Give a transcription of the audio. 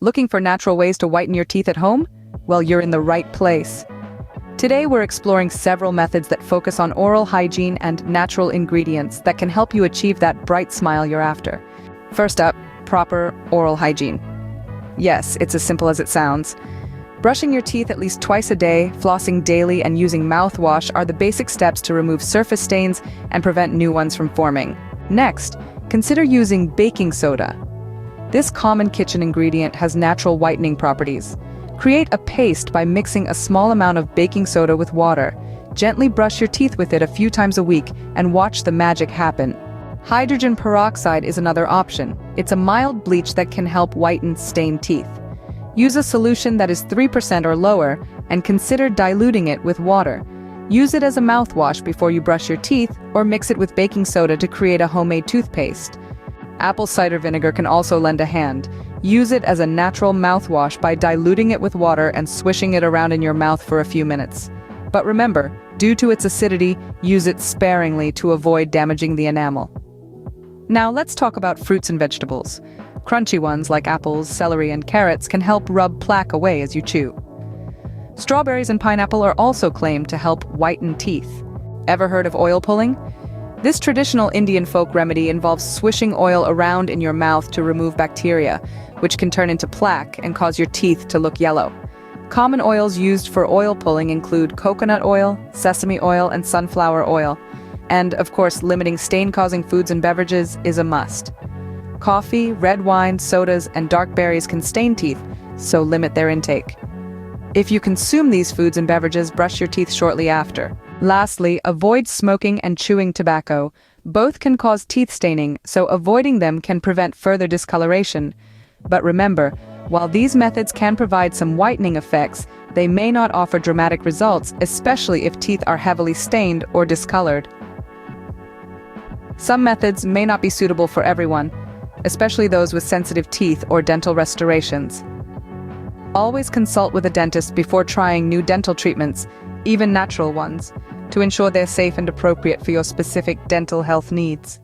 Looking for natural ways to whiten your teeth at home? Well, you're in the right place. Today we're exploring several methods that focus on oral hygiene and natural ingredients that can help you achieve that bright smile you're after. First up, proper oral hygiene. Yes, it's as simple as it sounds. Brushing your teeth at least twice a day, flossing daily, and using mouthwash are the basic steps to remove surface stains and prevent new ones from forming. Next, consider using baking soda. This common kitchen ingredient has natural whitening properties. Create a paste by mixing a small amount of baking soda with water. Gently brush your teeth with it a few times a week and watch the magic happen. Hydrogen peroxide is another option. It's a mild bleach that can help whiten stained teeth. Use a solution that is 3% or lower and consider diluting it with water. Use it as a mouthwash before you brush your teeth or mix it with baking soda to create a homemade toothpaste. Apple cider vinegar can also lend a hand. Use it as a natural mouthwash by diluting it with water and swishing it around in your mouth for a few minutes. But remember, due to its acidity, use it sparingly to avoid damaging the enamel. Now let's talk about fruits and vegetables. Crunchy ones like apples, celery, and carrots can help rub plaque away as you chew. Strawberries and pineapple are also claimed to help whiten teeth. Ever heard of oil pulling? This traditional Indian folk remedy involves swishing oil around in your mouth to remove bacteria, which can turn into plaque and cause your teeth to look yellow. Common oils used for oil pulling include coconut oil, sesame oil, and sunflower oil. And, of course, limiting stain-causing foods and beverages is a must. Coffee, red wine, sodas, and dark berries can stain teeth, so limit their intake. If you consume these foods and beverages, brush your teeth shortly after. Lastly, avoid smoking and chewing tobacco. Both can cause teeth staining, so avoiding them can prevent further discoloration. But remember, while these methods can provide some whitening effects, they may not offer dramatic results, especially if teeth are heavily stained or discolored. Some methods may not be suitable for everyone, especially those with sensitive teeth or dental restorations. Always consult with a dentist before trying new dental treatments, even natural ones, to ensure they're safe and appropriate for your specific dental health needs.